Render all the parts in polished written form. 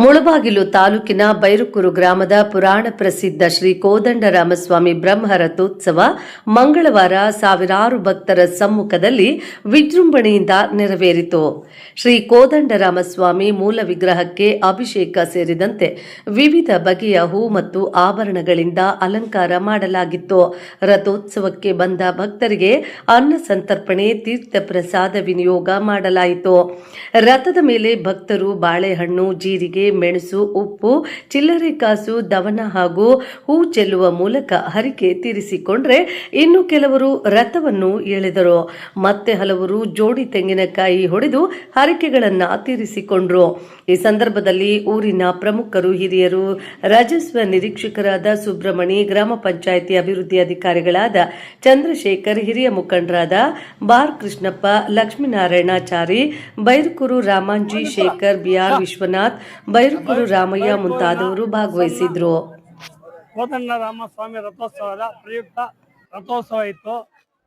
ಮುಳಬಾಗಿಲು ತಾಲೂಕಿನ ಬೈರುಕೂರು ಗ್ರಾಮದ ಪುರಾಣ ಪ್ರಸಿದ್ಧ ಶ್ರೀ ಕೋದಂಡರಾಮಸ್ವಾಮಿ ಬ್ರಹ್ಮ ರಥೋತ್ಸವ ಮಂಗಳವಾರ ಸಾವಿರಾರು ಭಕ್ತರ ಸಮ್ಮುಖದಲ್ಲಿ ವಿಜೃಂಭಣೆಯಿಂದ ನೆರವೇರಿತು. ಶ್ರೀ ಕೋದಂಡರಾಮಸ್ವಾಮಿ ಮೂಲ ವಿಗ್ರಹಕ್ಕೆ ಅಭಿಷೇಕ ಸೇರಿದಂತೆ ವಿವಿಧ ಬಗೆಯ ಹೂ ಮತ್ತು ಆಭರಣಗಳಿಂದ ಅಲಂಕಾರ ಮಾಡಲಾಗಿತ್ತು. ರಥೋತ್ಸವಕ್ಕೆ ಬಂದ ಭಕ್ತರಿಗೆ ಅನ್ನ ಸಂತರ್ಪಣೆ, ತೀರ್ಥ ಪ್ರಸಾದ ವಿನಿಯೋಗ ಮಾಡಲಾಯಿತು. ರಥದ ಮೇಲೆ ಭಕ್ತರು ಬಾಳೆಹಣ್ಣು, ಜೀರಿಗೆ, ಮೆಣಸು, ಉಪ್ಪು, ಚಿಲ್ಲರೆ ಕಾಸು, ದವನ ಹಾಗೂ ಹೂ ಚೆಲ್ಲುವ ಮೂಲಕ ಹರಕೆ ತೀರಿಸಿಕೊಂಡ್ರೆ ಇನ್ನು ಕೆಲವರು ರಥವನ್ನು ಎಳೆದರು. ಮತ್ತೆ ಹಲವರು ಜೋಡಿ ತೆಂಗಿನಕಾಯಿ ಹೊಡೆದು ಹರಕೆಗಳನ್ನ ತೀರಿಸಿಕೊಂಡ್ರು. ಈ ಸಂದರ್ಭದಲ್ಲಿ ಊರಿನ ಪ್ರಮುಖರು, ಹಿರಿಯರು, ರಾಜಸ್ವ ನಿರೀಕ್ಷಕರಾದ ಸುಬ್ರಹ್ಮಣಿ, ಗ್ರಾಮ ಪಂಚಾಯಿತಿ ಅಭಿವೃದ್ಧಿ ಅಧಿಕಾರಿಗಳಾದ ಚಂದ್ರಶೇಖರ್, ಹಿರಿಯ ಮುಖಂಡರಾದ ಬಾರ್ ಕೃಷ್ಣಪ್ಪ, ಲಕ್ಷ್ಮೀನಾರಾಯಣಾಚಾರಿ, ಬೈರುಕೂರು ರಾಮಾಂಜಿ, ಶೇಖರ್, ಬಿಆರ್ ವಿಶ್ವನಾಥ್, ಬೈರುಕೂರು ರಾಮಯ್ಯ ಮುಂತಾದವರು ಭಾಗವಹಿಸಿದ್ರು. ಕೋದಂಡರಾಮಸ್ವಾಮಿ ರಥೋತ್ಸವದ ಪ್ರಯುಕ್ತ ರಥೋತ್ಸವ ಇತ್ತು.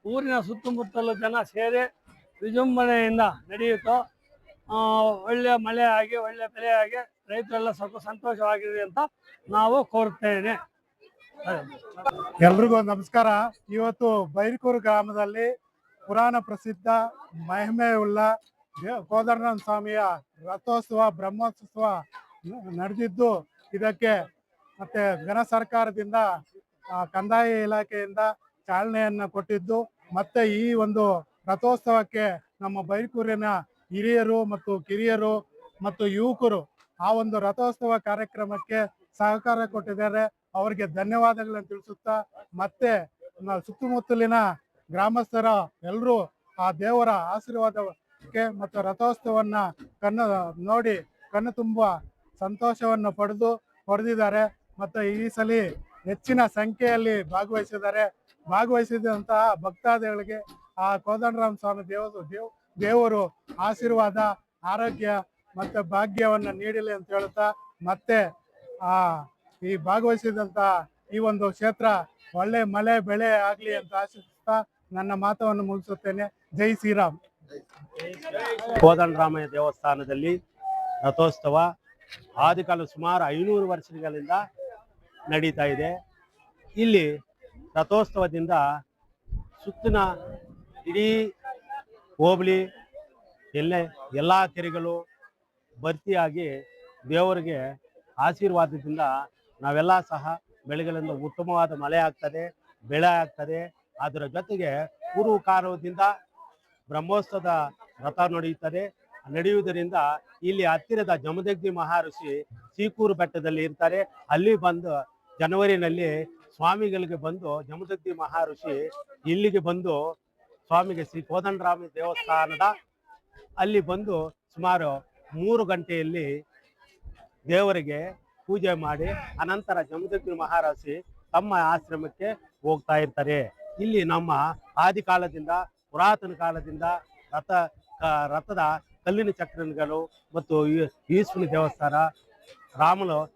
ಊರಿನ ಸುತ್ತಮುತ್ತಲು ಜನ ಸೇರಿ ವಿಜೃಂಭಣೆಯಿಂದ ನಡೆಯಿತು. ಒಳ್ಳೆಯ ಮಳೆ ಆಗಿ ಒಳ್ಳೆಯ ಬೆಳೆ ಆಗಿ ರೈತರೆಲ್ಲ ಸ್ವಲ್ಪ ಸಂತೋಷವಾಗಿದೆ ಅಂತ ನಾವು ಕೋರುತ್ತೇನೆ. ಎಲ್ರಿಗೂ ನಮಸ್ಕಾರ. ಇವತ್ತು ಬೈರುಕೂರು ಗ್ರಾಮದಲ್ಲಿ ಪುರಾಣ ಪ್ರಸಿದ್ಧ ಮಹಿಮೆಯುಳ್ಳ ಕೋದಂಡರಾಮ ಸ್ವಾಮಿಯ ರಥೋತ್ಸವ ಬ್ರಹ್ಮೋತ್ಸವ ನಡೆದಿದ್ದು, ಇದಕ್ಕೆ ಮತ್ತೆ ಘನ ಸರ್ಕಾರದಿಂದ ಕಂದಾಯ ಇಲಾಖೆಯಿಂದ ಚಾಲನೆಯನ್ನು ಕೊಟ್ಟಿದ್ದು, ಮತ್ತೆ ಈ ಒಂದು ರಥೋತ್ಸವಕ್ಕೆ ನಮ್ಮ ಬೈರುಕೂರಿನ ಹಿರಿಯರು ಮತ್ತು ಕಿರಿಯರು ಮತ್ತು ಯುವಕರು ಆ ಒಂದು ರಥೋತ್ಸವ ಕಾರ್ಯಕ್ರಮಕ್ಕೆ ಸಹಕಾರ ಕೊಟ್ಟಿದ್ದಾರೆ. ಅವರಿಗೆ ಧನ್ಯವಾದಗಳನ್ನು ತಿಳಿಸುತ್ತಾ, ಮತ್ತೆ ಸುತ್ತಮುತ್ತಲಿನ ಗ್ರಾಮಸ್ಥರ ಎಲ್ಲರೂ ಆ ದೇವರ ಆಶೀರ್ವಾದಕ್ಕೆ ಮತ್ತು ರಥೋತ್ಸವನ್ನ ನೋಡಿ ಕಣ್ಣು ತುಂಬ ಸಂತೋಷವನ್ನು ಪಡೆದಿದ್ದಾರೆ. ಮತ್ತು ಈ ಸಲ ಹೆಚ್ಚಿನ ಸಂಖ್ಯೆಯಲ್ಲಿ ಭಾಗವಹಿಸಿದಂತಹ ಭಕ್ತಾದಿಗಳಿಗೆ ಆ ಕೋದಂಡರಾಮ ಸ್ವಾಮಿ ದೇವರು ಆಶೀರ್ವಾದ, ಆರೋಗ್ಯ ಮತ್ತು ಭಾಗ್ಯವನ್ನು ನೀಡಲಿ ಅಂತ ಹೇಳುತ್ತಾ, ಮತ್ತೆ ಈ ಭಾಗವಹಿಸಿದಂತಹ ಈ ಒಂದು ಕ್ಷೇತ್ರ ಒಳ್ಳೆ ಮಳೆ ಬೆಳೆ ಆಗಲಿ ಅಂತ ಆಶಿಸುತ್ತಾ ನನ್ನ ಮಾತನ್ನು ಮುಗಿಸುತ್ತೇನೆ. ಜೈ ಶ್ರೀರಾಮ್. ಕೋದಂಡರಾಮಯ್ಯ ದೇವಸ್ಥಾನದಲ್ಲಿ ರಥೋತ್ಸವ ಆದಿಕಾಲ ಸುಮಾರು 500 ವರ್ಷಗಳಿಂದ ನಡೀತಾ ಇದೆ. ಇಲ್ಲಿ ರಥೋತ್ಸವದಿಂದ ಸುತ್ತಿನ ಇಡೀ ಹೋಬಳಿ ಎಲ್ಲ ಕೆರೆಗಳು ಭರ್ತಿಯಾಗಿ ದೇವರಿಗೆ ಆಶೀರ್ವಾದದಿಂದ ನಾವೆಲ್ಲ ಸಹ ಬೆಳೆಗಳಿಂದ ಉತ್ತಮವಾದ ಮಳೆ ಆಗ್ತದೆ, ಬೆಳೆ ಆಗ್ತದೆ. ಅದರ ಜೊತೆಗೆ ಪೂರ್ವಕಾಲದಿಂದ ಬ್ರಹ್ಮೋತ್ಸವದ ರಥ ನಡೆಯುವುದರಿಂದ ಇಲ್ಲಿ ಹತ್ತಿರದ ಜಮದಗ್ನಿ ಮಹರ್ಷಿ ಸೀಕೂರು ಬೆಟ್ಟದಲ್ಲಿ ಇರ್ತಾರೆ. ಅಲ್ಲಿ ಬಂದು ಜನವರಿನಲ್ಲಿ ಸ್ವಾಮಿಗಳಿಗೆ ಬಂದು ಜಮದಗ್ನಿ ಮಹರ್ಷಿ ಇಲ್ಲಿಗೆ ಬಂದು ಸ್ವಾಮಿಗೆ ಶ್ರೀ ಕೋದಂಡರಾಮ ದೇವಸ್ಥಾನದ ಅಲ್ಲಿ ಬಂದು ಸುಮಾರು 3 ಗಂಟೆಯಲ್ಲಿ ದೇವರಿಗೆ ಪೂಜೆ ಮಾಡಿ ಅನಂತರ ಜಮದಗ್ನಿ ಮಹರ್ಷಿ ತಮ್ಮ ಆಶ್ರಮಕ್ಕೆ ಹೋಗ್ತಾ ಇರ್ತಾರೆ. ಇಲ್ಲಿ ನಮ್ಮ ಆದಿ ಕಾಲದಿಂದ ಪುರಾತನ ಕಾಲದಿಂದ ರಥದ ಕಲ್ಲಿನ ಚಕ್ರಗಳು ಮತ್ತು ಈಶ್ವರನ ದೇವಸ್ಥಾನ,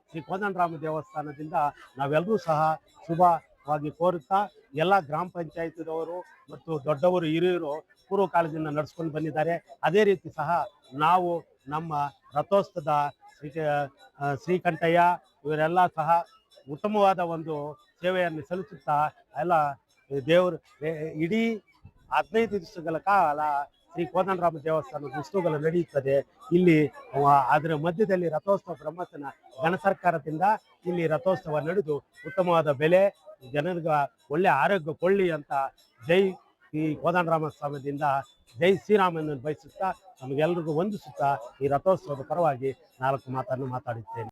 ಶ್ರೀ ಕೋದಂಡರಾಮ ದೇವಸ್ಥಾನದಿಂದ ನಾವೆಲ್ಲರೂ ಸಹ ಶುಭವಾಗಿ ಕೋರುತ್ತಾ, ಎಲ್ಲ ಗ್ರಾಮ ಪಂಚಾಯತಿದವರು ಮತ್ತು ದೊಡ್ಡವರು ಹಿರಿಯರು ಪೂರ್ವ ಕಾಲದಿಂದ ನಡೆಸ್ಕೊಂಡು ಬಂದಿದ್ದಾರೆ. ಅದೇ ರೀತಿ ಸಹ ನಾವು ನಮ್ಮ ರಥೋತ್ಸವದ ಶ್ರೀಕಂಠಯ್ಯ ಇವರೆಲ್ಲ ಸಹ ಉತ್ತಮವಾದ ಒಂದು ಸೇವೆಯನ್ನು ಸಲ್ಲಿಸುತ್ತಾ ಎಲ್ಲ ದೇವರು ಇಡೀ 15 ದಿವಸಗಳ ಕಾಲ ಶ್ರೀ ಕೋದಂಡರಾಮ ದೇವಸ್ಥಾನದ ಉತ್ಸವಗಳು ನಡೆಯುತ್ತದೆ. ಇಲ್ಲಿ ಅದರ ಮಧ್ಯದಲ್ಲಿ ರಥೋತ್ಸವ ಬ್ರಹ್ಮೋತ್ಸವ ಘನ ಸರ್ಕಾರದಿಂದ ಇಲ್ಲಿ ರಥೋತ್ಸವ ನಡೆದು ಉತ್ತಮವಾದ ಬೆಲೆ ಜನರಿಗೆ ಒಳ್ಳೆ ಆರೋಗ್ಯ ಕೊಳ್ಳಿ ಅಂತ ಜೈ ಈ ಕೋದಂಡರಾಮ ಸ್ವಾಮಿಯಿಂದ ಜೈ ಶ್ರೀರಾಮನನ್ನು ಬಯಸುತ್ತಾ ನಮಗೆಲ್ಲರಿಗೂ ವಂದಿಸುತ್ತಾ ಈ ರಥೋತ್ಸವದ ಪರವಾಗಿ 4 ಮಾತನ್ನು ಮಾತಾಡುತ್ತೇನೆ.